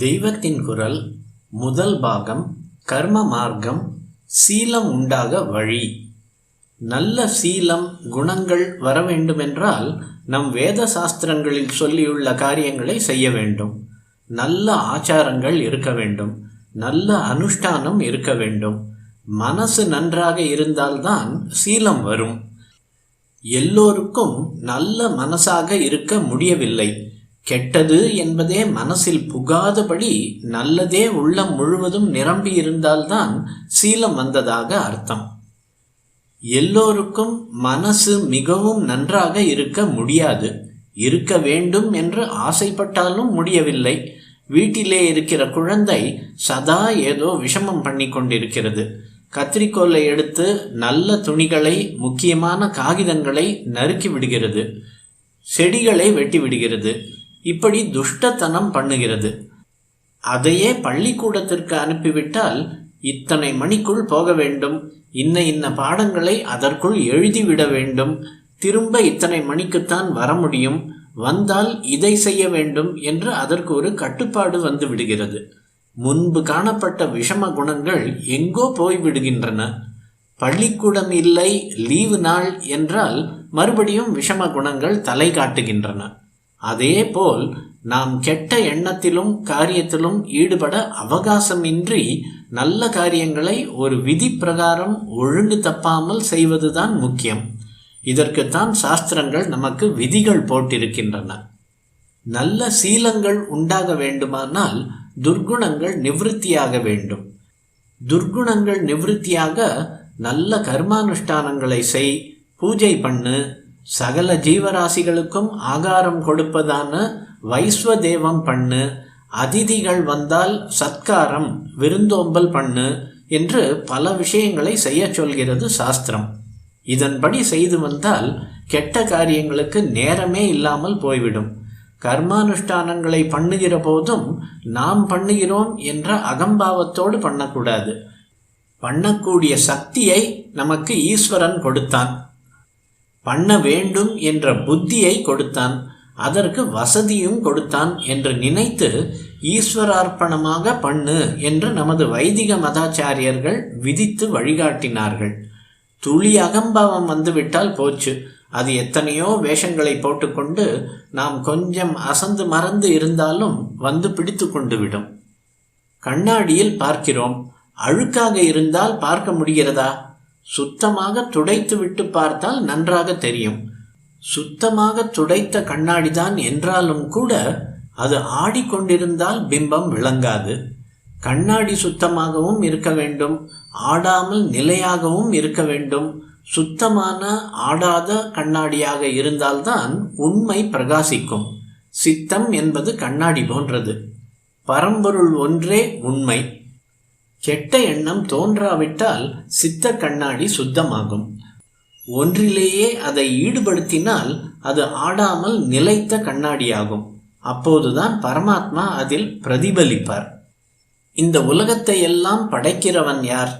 தெய்வத்தின் குரல் முதல் பாகம் கர்ம மார்க்கம் சீலம் உண்டாக வழி. நல்ல சீலம் குணங்கள் வர வேண்டுமென்றால் நம் வேத சாஸ்திரங்களில் சொல்லியுள்ள காரியங்களை செய்ய வேண்டும். நல்ல ஆச்சாரங்கள் இருக்க வேண்டும். நல்ல அனுஷ்டானம் இருக்க வேண்டும். மனசு நன்றாக இருந்தால்தான் சீலம் வரும். எல்லோருக்கும் நல்ல மனசாக இருக்க முடியவில்லை. கெட்டது என்பதே மனசில் புகாதபடி நல்லதே உள்ளம் முழுவதும் நிரம்பி இருந்தால்தான் சீலம் வந்ததாக அர்த்தம். எல்லோருக்கும் மனசு மிகவும் நன்றாக இருக்க முடியாது. இருக்க வேண்டும் என்று ஆசைப்பட்டாலும் முடியவில்லை. வீட்டிலே இருக்கிற குழந்தை சதா ஏதோ விஷமம் பண்ணி கொண்டிருக்கிறது. கத்திரிக்கோலை எடுத்து நல்ல துணிகளை, முக்கியமான காகிதங்களை நறுக்கி விடுகிறது. செடிகளை வெட்டி விடுகிறது. இப்படி துஷ்டத்தனம் பண்ணுகிறது. அதையே பள்ளிக்கூடத்திற்கு அனுப்பிவிட்டால் இத்தனை மணிக்குள் போக வேண்டும், இன்ன பாடங்களை அதற்குள் எழுதிவிட வேண்டும், திரும்ப இத்தனை மணிக்குத்தான் வர முடியும், வந்தால் இதை செய்ய வேண்டும் என்று அதற்கு ஒரு கட்டுப்பாடு வந்து விடுகிறது. முன்பு காணப்பட்ட விஷம குணங்கள் எங்கோ போய்விடுகின்றன. பள்ளிக்கூடம் இல்லை, லீவு நாள் என்றால் மறுபடியும் விஷம குணங்கள் தலை காட்டுகின்றன. அதேபோல் நாம் கெட்ட எண்ணத்திலும் காரியத்திலும் ஈடுபட அவகாசமின்றி நல்ல காரியங்களை ஒரு விதி பிரகாரம் ஒழுங்கு தப்பாமல் செய்வதுதான் முக்கியம். இதற்குத்தான் சாஸ்திரங்கள் நமக்கு விதிகள் போட்டிருக்கின்றன. நல்ல சீலங்கள் உண்டாக வேண்டுமானால் துர்குணங்கள் நிவிருத்தியாக வேண்டும். துர்குணங்கள் நிவிருத்தியாக நல்ல கர்மானுஷ்டானங்களை செய், பூஜை பண்ணு, சகல ஜீவராசிகளுக்கும் ஆகாரம் கொடுப்பதான வைஸ்வதேவம் பண்ணு, அதிதிகள் வந்தால் சத்காரம் விருந்தோம்பல் பண்ணு என்று பல விஷயங்களை செய்ய சொல்கிறது சாஸ்திரம். இதன்படி செய்து வந்தால் கெட்ட காரியங்களுக்கு நேரமே இல்லாமல் போய்விடும். கர்மானுஷ்டானங்களை பண்ணுகிற போதும் நாம் பண்ணுகிறோம் என்ற அகம்பாவத்தோடு பண்ணக்கூடாது. பண்ணக்கூடிய சக்தியை நமக்கு ஈஸ்வரன் கொடுத்தான். பண்ண வேண்டும் என்ற புத்தியை கொடுத்தான். அதற்கு வசதியும் கொடுத்தான் என்று நினைத்து ஈஸ்வரார்ப்பணமாக பண்ணு என்று நமது வைதிக மதாச்சாரியர்கள் விதித்து வழிகாட்டினார்கள். துளி அகம்பாவம் வந்துவிட்டால் போச்சு. அது எத்தனையோ வேஷங்களை போட்டுக்கொண்டு நாம் கொஞ்சம் அசந்து மறந்து இருந்தாலும் வந்து பிடித்து கொண்டு விடும். கண்ணாடியில் பார்க்கிறோம். அழுக்காக இருந்தால் பார்க்க முடிகிறதா? சுத்தமாக துடைத்து விட்டு பார்த்தால் நன்றாக தெரியும். சுத்தமாக துடைத்த கண்ணாடிதான் என்றாலும் கூட அது ஆடிக்கொண்டிருந்தால் பிம்பம் விளங்காது. கண்ணாடி சுத்தமாகவும் இருக்க வேண்டும், ஆடாமல் நிலையாகவும் இருக்க வேண்டும். சுத்தமான ஆடாத கண்ணாடியாக இருந்தால்தான் உண்மை பிரகாசிக்கும். சித்தம் என்பது கண்ணாடி போன்றது. பரம்பொருள் ஒன்றே உண்மை. கெட்ட எண்ணம் தோன்றாவிட்டால் சித்த கண்ணாடி சுத்தமாகும். ஒன்றிலேயே அதை ஈடுபடுத்தினால் அது ஆடாமல் நிலைத்த கண்ணாடியாகும். அப்போதுதான் பரமாத்மா அதில் பிரதிபலிப்பார். இந்த உலகத்தை எல்லாம் படைக்கிறவன் யார்?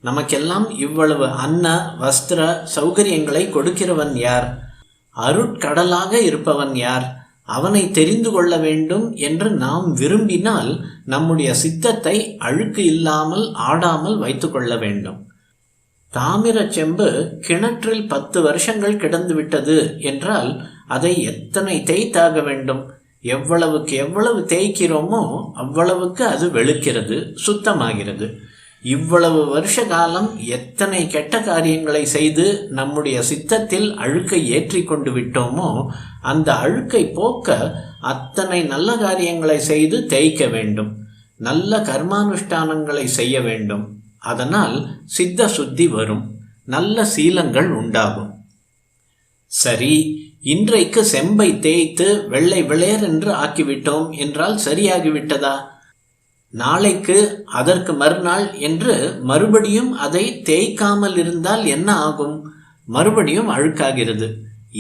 நமக்கெல்லாம் இவ்வளவு அன்ன வஸ்திர சௌகரியங்களை கொடுக்கிறவன் யார்? அருட்கடலாக இருப்பவன் யார்? அவனை தெரிந்து கொள்ள வேண்டும் என்று நாம் விரும்பினால் நம்முடைய சித்தத்தை அழுக்கு இல்லாமல் ஆடாமல் வைத்து கொள்ள வேண்டும். தாமிர செம்பு கிணற்றில் 10 வருஷங்கள் கிடந்து விட்டது என்றால் அதை எத்தனை தேய்த்தாக வேண்டும்? எவ்வளவுக்கு எவ்வளவு தேய்க்கிறோமோ அவ்வளவுக்கு அது வெளுக்கிறது, சுத்தமாகிறது. இவ்வளவு வருஷ காலம் எத்தனை கெட்ட காரியங்களை செய்து நம்முடைய சித்தத்தில் அழுக்கை ஏற்றி கொண்டு விட்டோமோ அந்த அழுக்கை போக்க அத்தனை நல்ல காரியங்களை செய்து தேய்க்க வேண்டும். நல்ல கர்மானுஷ்டானங்களை செய்ய வேண்டும். அதனால் சித்த சுத்தி வரும், நல்ல சீலங்கள் உண்டாகும். சரி, இன்றைக்கு செம்பை தேய்த்து வெள்ளை விளையர் என்று ஆக்கிவிட்டோம் என்றால் சரியாகிவிட்டதா? நாளைக்கு அதற்கு மறுநாள் என்று மறுபடியும் அதை தேய்க்காமல் இருந்தால் என்ன ஆகும்? மறுபடியும் அழுக்காகிறது.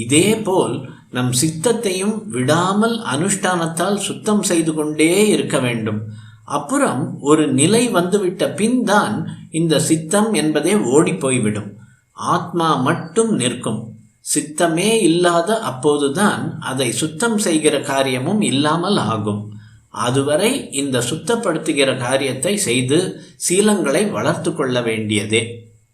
இதே போல் நம் சித்தத்தையும் விடாமல் அனுஷ்டானத்தால் சுத்தம் செய்து கொண்டே இருக்க வேண்டும். அப்புறம் ஒரு நிலை வந்துவிட்ட பின் தான் இந்த சித்தம் என்பதே ஓடி போய்விடும். ஆத்மா மட்டும் நிற்கும். சித்தமே இல்லாத அப்போதுதான் அதை சுத்தம் செய்கிற காரியமும் இல்லாமல் ஆகும். அதுவரை இந்த சுத்தப்படுத்துகிற காரியத்தை செய்து சீலங்களை வளர்த்து கொள்ள வேண்டியதே.